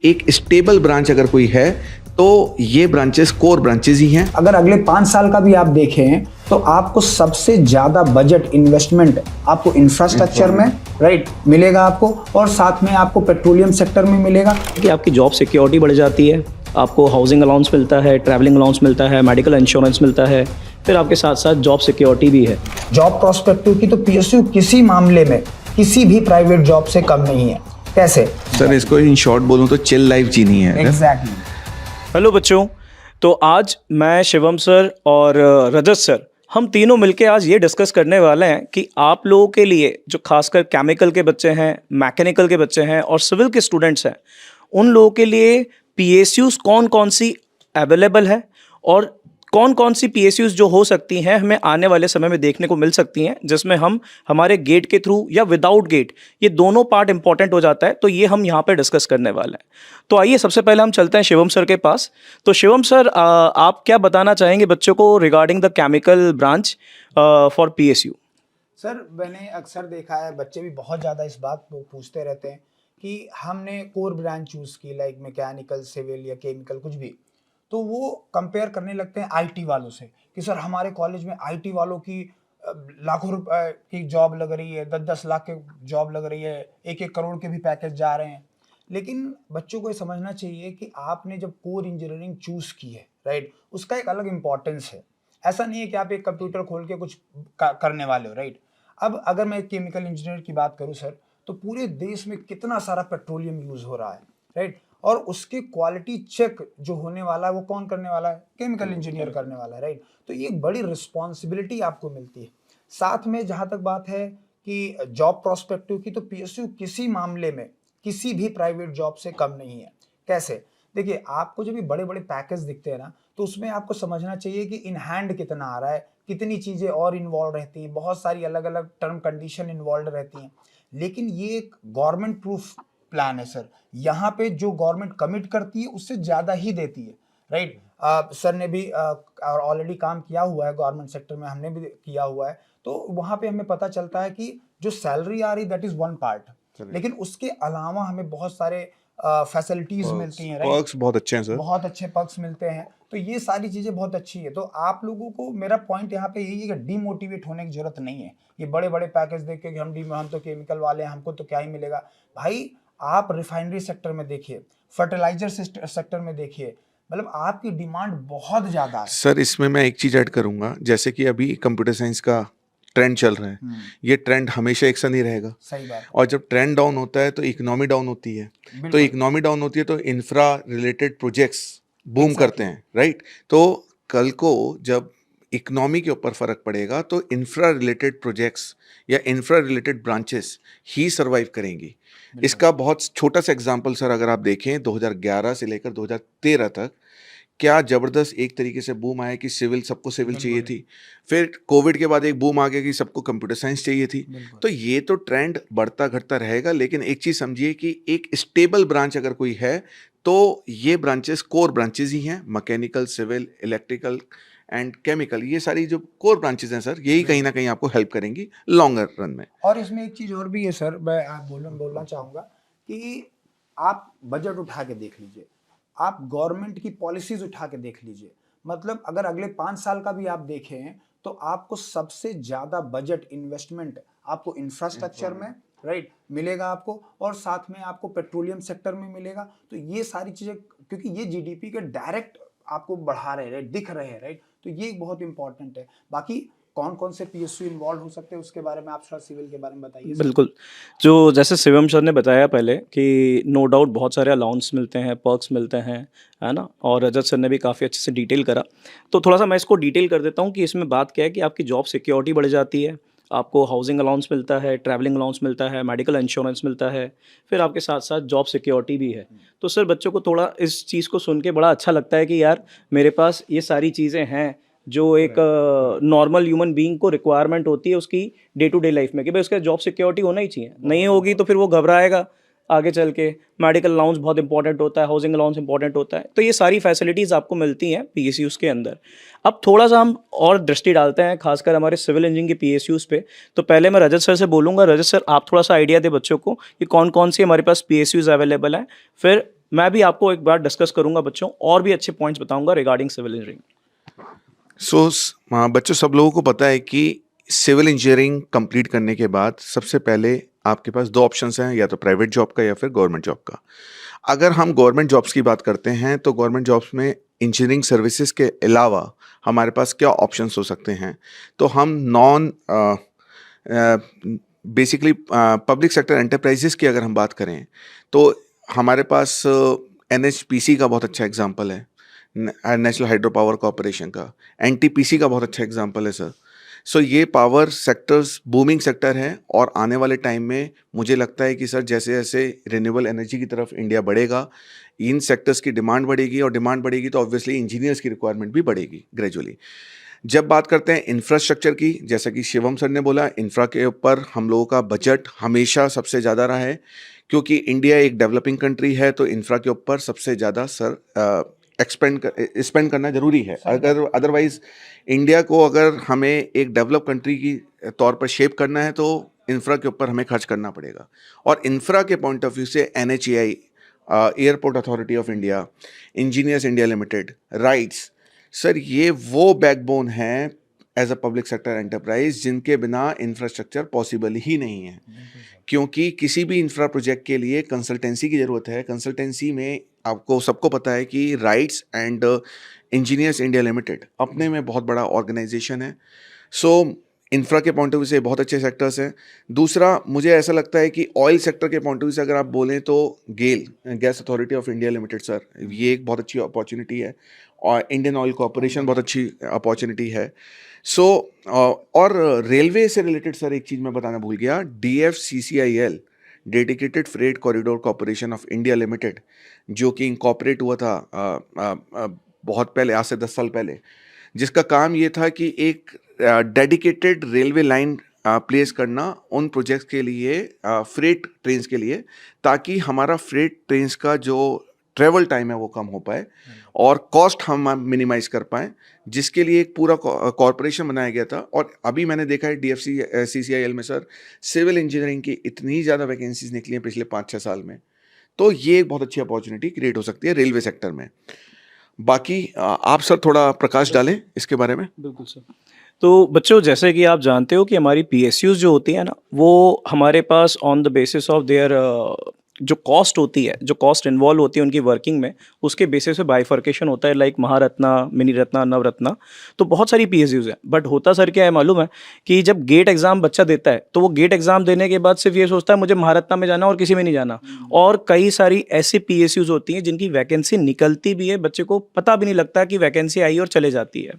एक stable branch अगर कोई है तो ये ब्रांचेस कोर ब्रांचेस ही हैं। अगर अगले 5 साल का भी आप देखें तो आपको सबसे ज्यादा बजट इन्वेस्टमेंट आपको इंफ्रास्ट्रक्चर में राइट मिलेगा आपको, और साथ में आपको पेट्रोलियम सेक्टर में मिलेगा कि आपकी जॉब सिक्योरिटी बढ़ जाती है, आपको हाउसिंग अलाउंस मिलता है, ट्रैवलिंग अलाउंस मिलता है, मेडिकल इंश्योरेंस मिलता है, फिर आपके साथ साथ जॉब सिक्योरिटी भी है। जॉब प्रोस्पेक्टिव की तो पीएसयू किसी मामले में किसी भी प्राइवेट जॉब से कम नहीं है। कैसे सर इसको इन शॉर्ट बोलूं तो चिल लाइफ जीनी है। एग्जैक्टली। हेलो बच्चों, तो आज मैं शिवम सर और रजत सर हम तीनों मिलके आज ये डिस्कस करने वाले हैं कि आप लोगों के लिए जो खासकर केमिकल के बच्चे हैं, मैकेनिकल के बच्चे हैं और सिविल के स्टूडेंट्स हैं, उन लोगों के लिए पीएसयूज़ कौन कौन सी अवेलेबल है और कौन कौन सी पीएसयूज़ जो हो सकती हैं हमें आने वाले समय में देखने को मिल सकती हैं, जिसमें हम हमारे गेट के थ्रू या विदाउट गेट ये दोनों पार्ट इंपॉर्टेंट हो जाता है। तो ये हम यहाँ पे डिस्कस करने वाले हैं। तो आइए सबसे पहले हम चलते हैं शिवम सर के पास। तो शिवम सर, आप क्या बताना चाहेंगे बच्चों को regarding the chemical branch for PSU? Sir मैंने अक्सर देखा है बच्चे भी बहुत ज़्यादा इस बात को पूछते रहते हैं कि हमने कोर ब्रांच चूज़ की लाइक मैकेनिकल, सिविल या केमिकल कुछ भी, तो वो कंपेयर करने लगते हैं आईटी वालों से कि सर हमारे कॉलेज में आईटी वालों की लाखों रुपए की जॉब लग रही है, 10-10 लाख के जॉब लग रही है, 1-1 करोड़ के भी पैकेज जा रहे हैं। लेकिन बच्चों को ये समझना चाहिए कि आपने जब कोर इंजीनियरिंग चूज़ की है राइट, उसका एक अलग इंपॉर्टेंस है। ऐसा नहीं है कि आप एक कंप्यूटर खोल के कुछ करने वाले हो राइट। अब अगर मैं केमिकल इंजीनियर की बात करूं सर, तो पूरे देश में कितना सारा पेट्रोलियम यूज़ हो रहा है राइट, और उसकी क्वालिटी चेक जो होने वाला है वो कौन करने वाला है? केमिकल इंजीनियर करने वाला है राइट। तो ये एक बड़ी रिस्पॉन्सिबिलिटी आपको मिलती है। साथ में जहाँ तक बात है कि जॉब प्रोस्पेक्टिव की, तो पीएसयू किसी मामले में किसी भी प्राइवेट जॉब से कम नहीं है। कैसे? देखिए, आपको जब भी बड़े बड़े पैकेज दिखते हैं ना, तो उसमें आपको समझना चाहिए कि इन हैंड कितना आ रहा है, कितनी चीज़ें और इन्वॉल्व रहती हैं, बहुत सारी अलग अलग टर्म कंडीशन इन्वॉल्व रहती हैं। लेकिन ये एक गवर्नमेंट प्रूफ प्लान है सर। यहाँ पे जो गवर्नमेंट कमिट करती है उससे ज़्यादा ही देती है राइट। सर ने भी ऑलरेडी काम किया हुआ है गवर्नमेंट सेक्टर में, हमने भी किया हुआ है, तो वहाँ पे हमें पता चलता है कि जो सैलरी आ रही दैट इज़ वन पार्ट, लेकिन उसके अलावा हमें बहुत सारे फैसिलिटीज मिलती हैं राइट। पर्क्स बहुत अच्छे हैं सर, बहुत अच्छे पर्क्स मिलते हैं, तो ये सारी चीज़ें बहुत अच्छी है। तो आप लोगों को मेरा पॉइंट यहाँ पे यही है कि डीमोटिवेट होने की जरूरत नहीं है। ये बड़े बड़े पैकेज देख के कि हम तो केमिकल वाले हैं, हमको तो क्या ही मिलेगा। भाई आप रिफाइनरी सेक्टर में देखिए, फर्टिलाइजर सेक्टर में देखिए, मतलब आपकी डिमांड बहुत ज़्यादा है सर इसमें मैं एक चीज़ ऐड करूंगा, जैसे कि अभी कंप्यूटर साइंस का ट्रेंड चल रहा है। ये ट्रेंड हमेशा एक सा नहीं रहेगा। सही बात। और जब ट्रेंड डाउन होता है तो इकोनॉमी डाउन होती है, तो इकोनॉमी डाउन होती है तो इंफ्रा रिलेटेड प्रोजेक्ट्स बूम करते हैं राइट। तो कल को जब इकोनॉमी के ऊपर फर्क पड़ेगा तो इंफ्रा रिलेटेड प्रोजेक्ट्स या इंफ्रा रिलेटेड ब्रांचेस ही सरवाइव करेंगी। इसका बहुत छोटा सा एग्जांपल सर अगर आप देखें, 2011 से लेकर 2013 तक क्या जबरदस्त एक तरीके से बूम आया कि सिविल, सबको सिविल चाहिए थी। फिर कोविड के बाद एक बूम आ गया कि सबको कंप्यूटर साइंस चाहिए थी। तो ये तो ट्रेंड बढ़ता घटता रहेगा, लेकिन एक चीज़ समझिए कि एक स्टेबल ब्रांच अगर कोई है तो ये ब्रांचेस कोर ब्रांचेस ही हैं। Mechanical, civil, electrical and chemical, ये सारी जो कोर ब्रांचेस हैं सर, यही कहीं ना कहीं आपको हेल्प करेंगी लॉन्गर रन में। और इसमें एक चीज़ और भी है सर, मैं आप बोलना चाहूँगा कि आप बजट उठा के देख लीजिए, आप गवर्नमेंट की पॉलिसीज उठा के देख लीजिए। मतलब अगर अगले 5 साल का भी आप देखें तो आपको सबसे ज़्यादा बजट इन्वेस्टमेंट आपको इंफ्रास्ट्रक्चर में राइट मिलेगा आपको, और साथ में आपको पेट्रोलियम सेक्टर में मिलेगा। तो ये सारी चीज़ें, क्योंकि ये जीडीपी के डायरेक्ट आपको बढ़ा रहे हैं, दिख रहे हैं राइट, तो ये बहुत इंपॉर्टेंट है। बाकी कौन कौन से पीएसयू इन्वॉल्व हो सकते हैं उसके बारे में आप थोड़ा सिविल के बारे में बताइए। बिल्कुल, जो जैसे शिवम सर ने बताया पहले कि नो डाउट बहुत सारे अलाउंस मिलते हैं, पर्क्स मिलते हैं, है ना? और रजत सर ने भी काफ़ी अच्छे से डिटेल करा। तो थोड़ा-सा मैं इसको डिटेल कर देता हूँ कि इसमें बात क्या है कि आपकी जॉब सिक्योरिटी बढ़ जाती है, आपको हाउसिंग अलाउंस मिलता है, ट्रैवलिंग अलाउंस मिलता है, मेडिकल इंश्योरेंस मिलता है, फिर आपके साथ-साथ जॉब सिक्योरिटी भी है। तो सर बच्चों को थोड़ा इस चीज़ को सुन के बड़ा अच्छा लगता है कि यार मेरे पास ये सारी चीज़ें हैं जो एक नॉर्मल ह्यूमन बीइंग को रिक्वायरमेंट होती है उसकी डे टू डे लाइफ में, कि भाई उसका जॉब सिक्योरिटी होना ही चाहिए। नहीं होगी तो फिर वो घबराएगा आगे चल के। मेडिकल अलाउंस बहुत इंपॉर्टेंट होता है, हाउसिंग अलाउंस इंपॉर्टेंट होता है। तो ये सारी फैसिलिटीज़ आपको मिलती हैं पीएसयूज़ के अंदर। अब थोड़ा-सा हम और दृष्टि डालते हैं खासकर हमारे सिविल इंजीनियरिंग के पीएसयूज़ पे। तो पहले मैं रजत सर से बोलूँगा, रजत सर आप थोड़ा-सा आइडिया दें बच्चों को कि कौन-कौन सी हमारे पास पीएसयूज़ अवेलेबल हैं। फिर मैं भी आपको एक बार डिस्कस करूंगा बच्चों, और भी अच्छे पॉइंट्स बताऊंगा रिगार्डिंग सिविल इंजीनियरिंग। सो बच्चों, सब लोगों को पता है कि सिविल इंजीनियरिंग कंप्लीट करने के बाद सबसे पहले आपके पास दो ऑप्शंस हैं, या तो प्राइवेट जॉब का या फिर गवर्नमेंट जॉब का। अगर हम गवर्नमेंट जॉब्स की बात करते हैं तो गवर्नमेंट जॉब्स में इंजीनियरिंग सर्विसेज के अलावा हमारे पास क्या ऑप्शंस हो सकते हैं? तो हम non basically public sector enterprises की अगर हम बात करें तो हमारे पास एनएचपीसी का बहुत अच्छा एग्जांपल है, नेशनल हाइड्रो पावर कॉरपोरेशन का। एनटीपीसी का बहुत अच्छा एग्जांपल है सर। सो ये पावर सेक्टर्स बूमिंग सेक्टर है, और आने वाले टाइम में मुझे लगता है कि सर जैसे जैसे रिन्यूएबल एनर्जी की तरफ इंडिया बढ़ेगा, इन सेक्टर्स की डिमांड बढ़ेगी, और डिमांड बढ़ेगी तो ऑब्वियसली इंजीनियर्स की रिक्वायरमेंट भी बढ़ेगी ग्रेजुअली। जब बात करते हैं इंफ्रास्ट्रक्चर की, जैसा कि शिवम सर ने बोला, इंफ्रा के ऊपर हम लोगों का बजट हमेशा सबसे ज़्यादा रहा है, क्योंकि इंडिया एक डेवलपिंग कंट्री है, तो इंफ्रा के ऊपर सबसे ज़्यादा सर स्पेंड करना जरूरी है। अगर अदरवाइज इंडिया को अगर हमें एक डेवलप कंट्री की तौर पर शेप करना है तो इंफ्रा के ऊपर हमें खर्च करना पड़ेगा। और इंफ्रा के पॉइंट ऑफ व्यू से NHAI, Airport Authority of India, Engineers India Limited, RITES, sir ये वो बैकबोन है as a public sector enterprise जिनके बिना इंफ्रास्ट्रक्चर पॉसिबल ही नहीं है। क्योंकि किसी भी इंफ्रा प्रोजेक्ट के लिए कंसल्टेंसी की ज़रूरत है। कंसल्टेंसी में आपको सबको पता है कि rights and engineers India limited अपने में बहुत बड़ा ऑर्गेनाइजेशन है। सो इंफ्रा के पॉइंट ऑफ व्यू से बहुत अच्छे सेक्टर्स हैं। दूसरा, मुझे ऐसा लगता है कि ऑयल सेक्टर के पॉइंट ऑफ व्यू से अगर आप बोलें तो GAIL, gas authority of India limited sir, ये एक बहुत अच्छी अपॉर्चुनिटी है, और इंडियन ऑयल कॉरपोरेशन बहुत अच्छी अपॉर्चुनिटी है। सो और रेलवे से रिलेटेड सर एक चीज़ मैं बताना भूल गया, DFCCIL, dedicated freight corridor corporation of India limited, जो कि इंकॉर्पोरेट हुआ था बहुत पहले, आज से 10 साल पहले, जिसका काम ये था कि एक डेडिकेटेड रेलवे लाइन प्लेस करना उन प्रोजेक्ट्स के लिए, फ्रेट ट्रेन्स के लिए, ताकि हमारा फ्रेट ट्रेन्स का जो ट्रेवल टाइम है वो कम हो पाए और कॉस्ट हम मिनिमाइज कर पाएँ, जिसके लिए एक पूरा कॉरपोरेशन बनाया गया था। और अभी मैंने देखा है DFCCIL में सर सिविल इंजीनियरिंग की इतनी ज़्यादा वैकेंसीज निकली हैं पिछले 5-6 साल में, तो ये एक बहुत अच्छी अपॉर्चुनिटी क्रिएट हो सकती है रेलवे सेक्टर में। बाकी आप सर थोड़ा प्रकाश डालें इसके बारे में। बिल्कुल सर। तो बच्चों, जैसे कि आप जानते हो कि हमारी पीएसयूज़ जो होती है ना, वो हमारे pass on the basis of their जो कॉस्ट होती है, जो कॉस्ट इन्वॉल्व होती है उनकी वर्किंग में, उसके बेसिस पे बाइफर्केशन होता है, लाइक महारत्ना, मिनी रत्ना, नवरत्ना। तो बहुत सारी पीएसयूज़ हैं, बट होता सर क्या है मालूम है कि जब गेट एग्जाम बच्चा देता है तो वो गेट एग्जाम देने के बाद सिर्फ ये सोचता है मुझे महारत्ना में जाना और किसी में नहीं जाना। और कई सारी ऐसी पीएसयूज़ होती हैं जिनकी वैकेंसी निकलती भी है, बच्चे को पता भी नहीं लगता कि वैकेंसी आई और चले जाती है।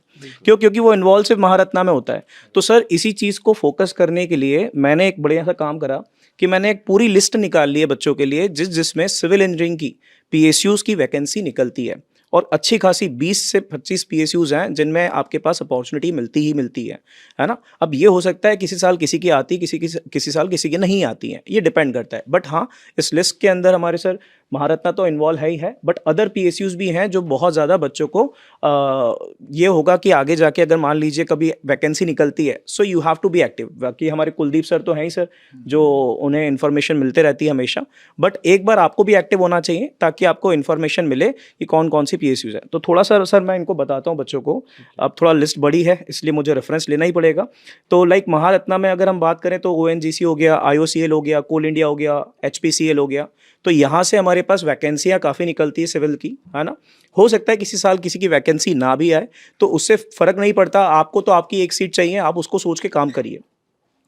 क्यों? क्योंकि वो इन्वॉल्व सिर्फ महारत्ना में होता है। तो सर इसी चीज़ को फोकस करने के लिए मैंने एक बढ़िया सा काम करा कि मैंने एक पूरी लिस्ट निकाल ली है बच्चों के लिए, जिसमें सिविल इंजीनियरिंग की पीएसयूज़ की वैकेंसी निकलती है, और अच्छी खासी 20 से 25 पीएसयूज़ हैं जिनमें आपके पास अपॉर्चुनिटी मिलती ही मिलती है ना? अब ये हो सकता है किसी साल किसी की आती, किसी साल किसी की नहीं आती हैं, ये डिपेंड करता है। बट हाँ, इस लिस्ट के अंदर हमारे सर महारत्ना तो इन्वॉल्व है ही है, बट अदर पीएसयूज़ भी हैं जो बहुत ज़्यादा बच्चों को ये होगा कि आगे जाके अगर मान लीजिए कभी वैकेंसी निकलती है, so you have to be active. बाकी हमारे कुलदीप सर तो हैं ही सर, जो उन्हें इन्फॉर्मेशन मिलते रहती है हमेशा, बट एक बार आपको भी एक्टिव होना चाहिए ताकि आपको इन्फॉर्मेशन मिले कि कौन कौन सी पीएसयूज़ है। तो थोड़ा सा सर मैं इनको बताता हूँ बच्चों को। अब थोड़ा लिस्ट बड़ी है इसलिए मुझे रेफरेंस लेना ही पड़ेगा। तो लाइक महारत्ना में अगर हम बात करें तो ONGC हो गया, IOCL हो गया, कोल इंडिया हो गया, HPCL हो गया। तो यहाँ से हमारे पास वैकेंसियाँ काफ़ी निकलती है सिविल की, है ना? हो सकता है किसी साल किसी की वैकेंसी ना भी आए, तो उससे फ़र्क नहीं पड़ता। आपको तो आपकी एक सीट चाहिए, आप उसको सोच के काम करिए।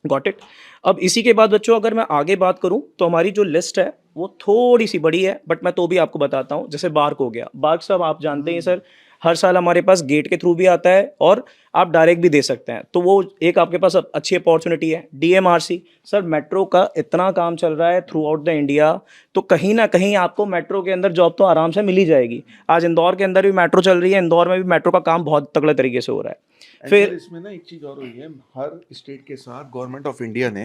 Got it? अब इसी के बाद बच्चों अगर मैं आगे बात करूं तो हमारी जो लिस्ट है वो थोड़ी सी बड़ी है, बट मैं तो भी आपको बताता हूं। जैसे बार्क हो गया, बार्क सब आप जानते हैं सर, हर साल हमारे पास गेट के थ्रू भी आता है और आप डायरेक्ट भी दे सकते हैं, तो वो एक आपके पास अच्छी अपॉर्चुनिटी है। DMRC सर, मेट्रो का इतना काम चल रहा है थ्रू आउट द इंडिया, तो कहीं ना कहीं आपको मेट्रो के अंदर जॉब तो आराम से मिल ही जाएगी। आज इंदौर के अंदर भी मेट्रो चल रही है, इंदौर में भी मेट्रो का काम बहुत तगड़े तरीके से हो रहा है। फिर इसमें ना एक चीज और हुई है, हर स्टेट के साथ गवर्नमेंट ऑफ इंडिया ने,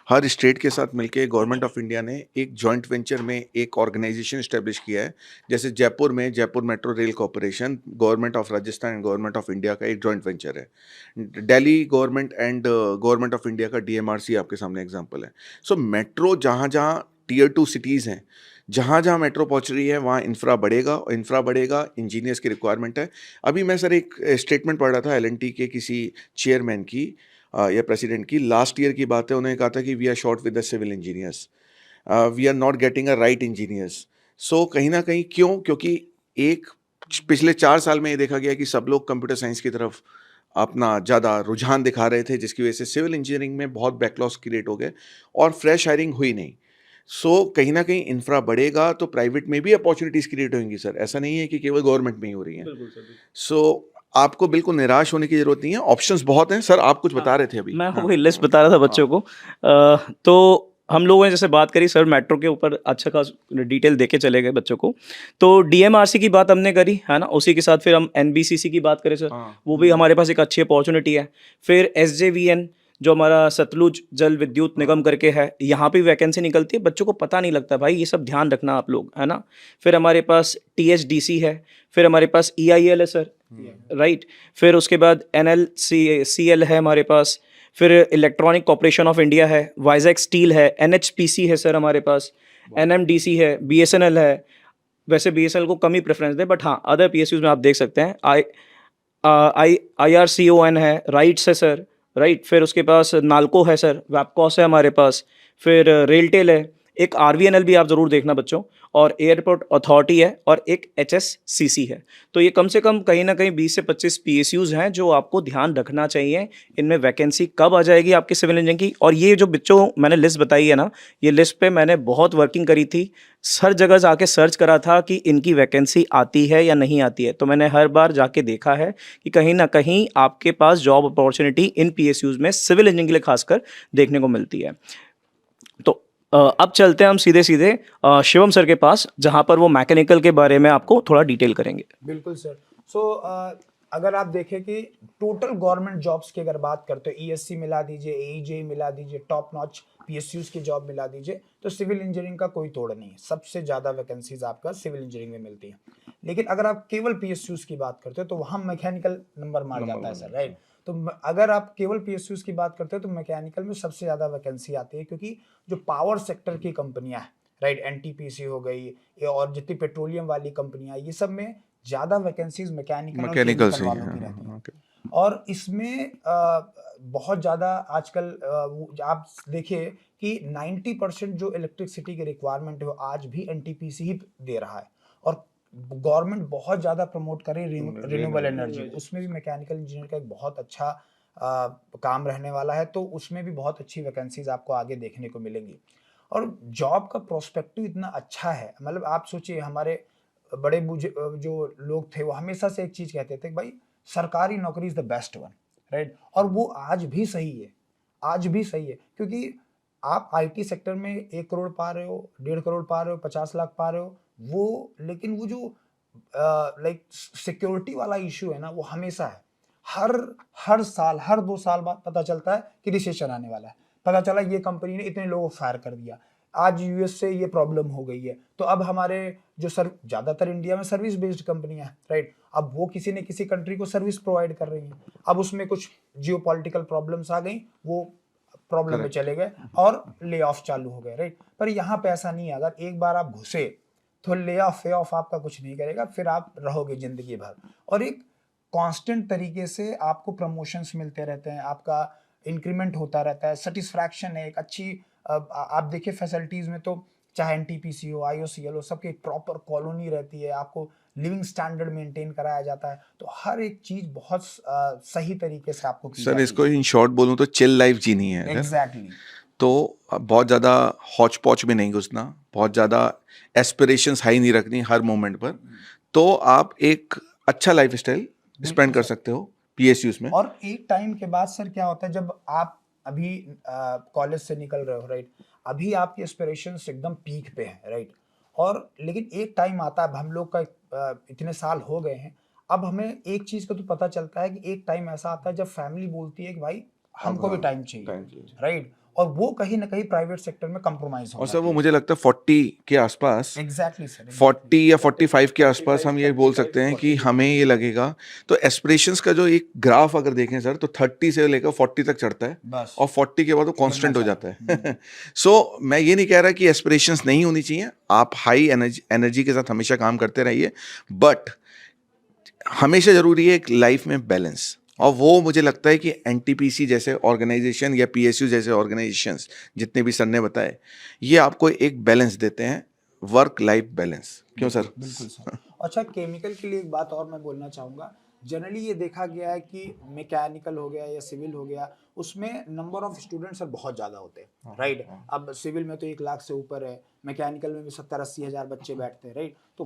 हर स्टेट के साथ मिलके गवर्नमेंट ऑफ इंडिया ने एक जॉइंट वेंचर में एक ऑर्गेनाइजेशन एस्टेब्लिश किया है। जैसे जयपुर में Jaipur metro rail corporation, government of Rajasthan and government of India का एक जॉइंट वेंचर है। Delhi government and government of India का DMRC आपके सामने एग्जाम्पल है। सो मेट्रो जहाँ जहाँ Tier 2 सिटीज़ हैं, जहाँ जहाँ मेट्रो पहुँच रही है वहाँ इंफ्रा बढ़ेगा, और इंफ्रा बढ़ेगा, इंजीनियर्स की रिक्वायरमेंट है। अभी मैं सर एक स्टेटमेंट पढ़ रहा था एल&टी के किसी चेयरमैन की या प्रेसिडेंट की, लास्ट ईयर की बात है, उन्होंने कहा था कि we are short with the civil engineers, we are not getting a right engineers. So कहीं ना कहीं क्यों? क्योंकि एक पिछले 4 साल में ये देखा गया कि सब लोग कंप्यूटर साइंस की तरफ अपना ज़्यादा रुझान दिखा रहे थे, जिसकी वजह से सिविल इंजीनियरिंग में बहुत बैकलॉग्स क्रिएट हो गए और फ्रेश हायरिंग हुई नहीं। सो कहीं ना कहीं इंफ्रा बढ़ेगा तो प्राइवेट में भी अपॉर्चुनिटीज़ क्रिएट होंगी सर, ऐसा नहीं है कि केवल गवर्नमेंट में ही हो रही हैं। बिल्कुल सर, बिल्कुल। सो आपको बिल्कुल निराश होने की ज़रूरत नहीं है, ऑप्शंस बहुत हैं सर। आप कुछ बता रहे थे अभी। मैं हाँ, वही लिस्ट बता रहा था बच्चों को। तो हम लोगों ने जैसे बात करी सर, मेट्रो के ऊपर अच्छा खास डिटेल देके चले गए बच्चों को। तो डीएमआरसी की बात हमने करी, है ना? उसी के साथ फिर हम एनबीसीसी की बात करें सर, हाँ, वो भी हमारे पास एक अच्छी अपॉर्चुनिटी है। फिर एसजेवीएन जो हमारा सतलुज जल विद्युत निगम करके है, यहाँ पे वैकेंसी निकलती है, बच्चों को पता नहीं लगता भाई, ये सब ध्यान रखना आप लोग, है ना? फिर हमारे पास टीएचडीसी है, फिर हमारे पास ईआईएल है सर, राइट? फिर उसके बाद एनएलसीएल है हमारे पास, फिर इलेक्ट्रॉनिक कॉर्पोरेशन ऑफ इंडिया है, वाइजैक स्टील है, एनएचपीसी है सर हमारे पास, एनएमडीसी है, बीएसएनएल है। वैसे बीएसएनएल को कम ही प्रेफरेंस दे, बट हाँ अदर पीएसयूज में आप देख सकते हैं। आईआरसीओएन है, राइट्स है सर, राइट? फिर उसके पास नालको है सर, वैपकॉस है हमारे पास, फिर रेलटेल है, एक आरवीएनएल भी आप ज़रूर देखना बच्चों, और एयरपोर्ट अथॉरिटी है, और एक एचएससीसी है। तो ये कम से कम कहीं ना कहीं 20 से 25 पीएसयूज हैं जो आपको ध्यान रखना चाहिए। इनमें वैकेंसी कब आ जाएगी आपकी सिविल इंजीनियरिंग की? और ये जो बच्चों मैंने लिस्ट बताई है ना, ये लिस्ट पे मैंने बहुत वर्किंग करी थी, हर जगह जाके सर्च करा था कि इनकी वैकेंसी आती है या नहीं आती है। तो मैंने हर बार जाके देखा है कि कहीं ना कहीं आपके पास जॉब अपॉर्चुनिटी इन पीएसयूज में सिविल इंजीनियरिंग के लिए खासकर देखने को मिलती है। तो अब चलते हैं हम सीधे सीधे शिवम सर के पास, जहां पर वो मैकेनिकल के बारे में आपको थोड़ा डिटेल करेंगे। बिल्कुल सर। सो अगर आप देखें कि टोटल गवर्नमेंट जॉब्स की अगर बात करते हो, ईएससी मिला दीजिए, एईजे मिला दीजिए, टॉप नॉच पीएसयूज की जॉब मिला दीजिए, तो सिविल इंजीनियरिंग का कोई तोड़ नहीं है। सबसे ज़्यादा वैकेंसीज आपका सिविल इंजीनियरिंग में मिलती हैं। लेकिन अगर आप केवल पीएसयूज की बात करते हो तो वहाँ मैकेनिकल नंबर मार जाता है सर, राइट? तो अगर आप केवल पीएसयूज की बात करते हो तो मैकेनिकल में सबसे ज़्यादा वैकेंसी आती है, क्योंकि जो पावर सेक्टर की कंपनियां हैं, राइट, एनटीपीसी हो गई और जितनी पेट्रोलियम वाली कंपनियां, ये सब में ज़्यादा वैकेंसीज मैकेनिकल और मैकेनिकल केमिकल से ही वालों की है। रहती हैं। ओके। और इसमें बहुत ज़्यादा आजकल आप देखिए कि 90% जो इलेक्ट्रिसिटी की रिक्वायरमेंट है वो आज भी एनटीपीसी ही दे रहा है। और गवर्नमेंट बहुत ज़्यादा प्रमोट कर रही है रिन्यूएबल एनर्जी, उसमें भी मैकेनिकल इंजीनियर का एक बहुत अच्छा काम रहने वाला है। तो उसमें भी बहुत अच्छी वैकेंसीज आपको आगे देखने को मिलेंगी। और जॉब का प्रोस्पेक्टिव इतना अच्छा है, मतलब आप सोचिए, हमारे बड़े जो लोग थे वो हमेशा से एक चीज कहते थे, भाई सरकारी नौकरी is the best one, right? और वो आज भी सही है, आज भी सही है, क्योंकि आप आईटी सेक्टर में 1 करोड़ पा रहे हो, 1.5 करोड़ पा रहे हो, 50 लाख पा रहे हो, वो लेकिन वो जो लाइक सिक्योरिटी वाला इशू है ना, वो हमेशा है। हर हर साल, हर 2 साल बाद पता चलता है कि रिसेशन आने वाला है, पता चला ये कंपनी ने इतने लोगों को फायर कर दिया, आज यूएस से ये प्रॉब्लम हो गई है। तो अब हमारे जो ज़्यादातर इंडिया में सर्विस बेस्ड कंपनियां हैं, राइट, अब वो किसी न किसी कंट्री को सर्विस प्रोवाइड कर रही हैं। अब उसमें कुछ जियोपॉलिटिकल प्रॉब्लम्स आ गई, वो प्रॉब्लम में चले गए और ले ऑफ चालू हो गए, राइट? पर यहाँ पे ऐसा नहीं है। अगर एक बार आप घुसे तो ले ऑफ आपका कुछ नहीं करेगा, फिर आप रहोगे जिंदगी भर। और एक कांस्टेंट तरीके से आपको प्रमोशंस मिलते रहते हैं, आपका इंक्रीमेंट होता रहता है, सेटिस्फैक्शन है एक अच्छी। आप देखिए फैसिलिटीज में तो चाहे एनटीपीसी हो, आईओसीएल हो, सबकी एक प्रॉपर कॉलोनी रहती है, आपको लिविंग स्टैंडर्ड मेंटेन कराया जाता है। तो हर एक चीज बहुत सही तरीके से आपको की सर जाती इसको है। इन शॉर्ट बोलूँ तो चिल लाइफ जीनी है अगर, एग्जैक्टली। तो बहुत ज़्यादा हौच पौच में नहीं घुसना, बहुत ज़्यादा एस्पिरेशंस हाई नहीं रखनी हर मोमेंट पर, तो आप एक अच्छा लाइफ स्टाइल स्पेंड कर सकते हो पीएसयूज में। और एक टाइम के बाद सर क्या होता है, जब आप अभी कॉलेज से निकल रहे हो, राइट, अभी आपकी एस्पिरेशंस एकदम पीक पे है, राइट, और लेकिन एक टाइम आता है, अब हम लोग का इतने साल हो गए हैं, अब हमें एक चीज का तो पता चलता है कि एक टाइम ऐसा आता है जब फैमिली बोलती है कि भाई हमको भी टाइम चाहिए, राइट? और वो कहीं ना कहीं प्राइवेट सेक्टर में कंप्रोमाइज हो और सर जाती वो है। मुझे लगता है 40 के आसपास, एग्जैक्टली सर, 40 या 45 के आसपास हम ये बोल सकते हैं कि हमें ये लगेगा। तो एस्पिरेशंस का जो एक ग्राफ अगर देखें सर, तो 30 से लेकर 40 तक चढ़ता है बस और 40 के बाद वो कांस्टेंट हो गिरना जाता है। सो मैं ये नहीं कह रहा कि एस्पिरेशंस नहीं होनी चाहिए, आप हाई एनर्जी के साथ हमेशा काम करते रहिए, बट हमेशा जरूरी है एक लाइफ में बैलेंस। और वो मुझे लगता है कि एनटीपीसी जैसे ऑर्गेनाइजेशन या पीएसयू जैसे ऑर्गेनाइजेशंस जितने भी सर ने बताए, ये आपको एक बैलेंस देते हैं, वर्क लाइफ बैलेंस। क्यों सर? बिल्कुल सर। अच्छा, केमिकल के लिए एक बात और मैं बोलना चाहूँगा। जनरली ये देखा गया है कि मैकेनिकल हो गया या सिविल हो गया, उसमें नंबर ऑफ स्टूडेंट्स सर बहुत ज़्यादा होते हैं, राइट। अब सिविल में तो 1 लाख से ऊपर है, मैकेनिकल में भी 70-80 हज़ार बच्चे बैठते हैं, राइट। तो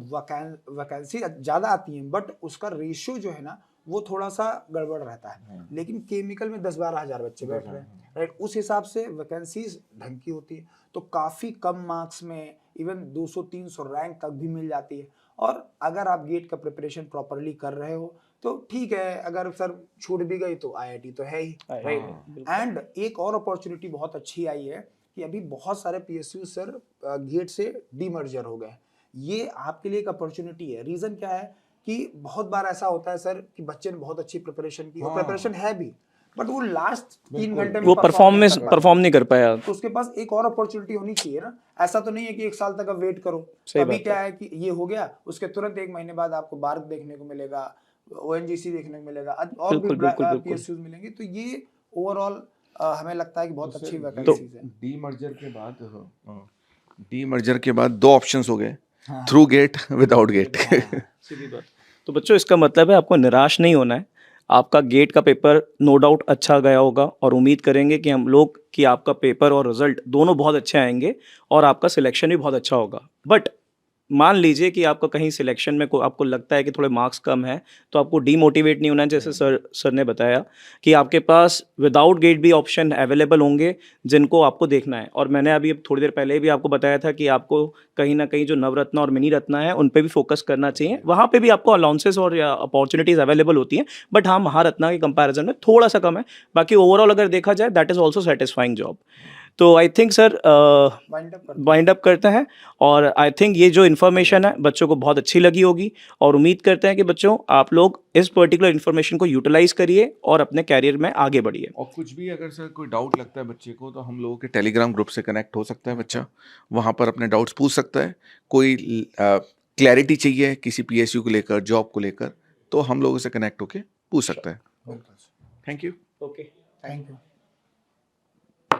वैकेंसी ज़्यादा आती हैं, बट उसका रेशियो जो है ना वो थोड़ा सा गड़बड़ रहता है। लेकिन केमिकल में 10-12 हज़ार बच्चे बैठ रहे हैं, राइट। उस हिसाब से वैकेंसीज ढंग की होती है, तो काफ़ी कम मार्क्स में इवन 200-300 रैंक तक भी मिल जाती है। और अगर आप गेट का प्रिपरेशन प्रॉपरली कर रहे हो तो ठीक है, अगर सर छूट भी गई तो आईआईटी तो है ही, राइट। एंड एक और अपॉर्चुनिटी बहुत अच्छी आई है कि अभी बहुत सारे पीएसयू सर गेट से डीमर्जर हो गए। ये आपके लिए एक अपॉर्चुनिटी है। रीजन क्या है कि बहुत बार ऐसा होता है सर कि बच्चे ने बहुत अच्छी प्रिपरेशन की और प्रिपरेशन है भी, बट वो लास्ट 3 घंटे में वो परफॉर्म परफॉर्म नहीं कर पाया। तो उसके पास एक और अपॉर्चुनिटी होनी चाहिए ना। ऐसा तो नहीं है कि 1 साल तक आप वेट करो। सही अभी बात क्या है कि ये हो गया, उसके तुरंत 1 महीने बाद आपको बार्क देखने को मिलेगा, ओएनजीसी देखने को मिलेगा, और भी बिल्कुल। पीएसयूज मिलेंगे। तो ये ओवरऑल हमें लगता है कि बहुत अच्छी तो वैकेंसीज है। डीमर्जर के बाद 2 ऑप्शंस हो गए, हाँ। Through GATE, without GATE. सीधी बात। तो बच्चों इसका मतलब है आपको निराश नहीं होना है। आपका गेट का पेपर नो डाउट अच्छा गया होगा और उम्मीद करेंगे कि हम लोग कि आपका पेपर और रिजल्ट दोनों बहुत अच्छे आएंगे और आपका सिलेक्शन भी बहुत अच्छा होगा। बट मान लीजिए कि आपका कहीं सिलेक्शन में आपको लगता है कि थोड़े मार्क्स कम है, तो आपको डीमोटिवेट नहीं होना है। जैसे सर ने बताया कि आपके पास विदाउट गेट भी ऑप्शन अवेलेबल होंगे जिनको आपको देखना है। और मैंने अभी थोड़ी देर पहले भी आपको बताया था कि आपको कहीं ना कहीं जो नवरत्ना और मिनी रत्ना है उन पे भी फोकस करना चाहिए। वहाँ पे भी आपको अलाउंसेस और अपॉर्चुनिटीज़ अवेलेबल होती हैं, बट हाँ, महारत्ना के कंपैरिजन में थोड़ा सा कम है। बाकी ओवरऑल अगर देखा जाए that is also satisfying job. तो I think sir wind up करते हैं। और आई थिंक ये जो इन्फॉर्मेशन है बच्चों को बहुत अच्छी लगी होगी और उम्मीद करते हैं कि बच्चों आप लोग इस पर्टिकुलर इन्फॉर्मेशन को यूटिलाइज करिए और अपने कैरियर में आगे बढ़िए। और कुछ भी अगर सर कोई डाउट लगता है बच्चे को, तो हम लोगों के टेलीग्राम ग्रुप से कनेक्ट हो सकता है बच्चा, वहाँ पर अपने डाउट्स पूछ सकता है। कोई क्लैरिटी चाहिए किसी पीएसयू को लेकर, जॉब को लेकर, तो हम लोगों से कनेक्ट होके पूछ सकता है। Thank you. Okay, thank you.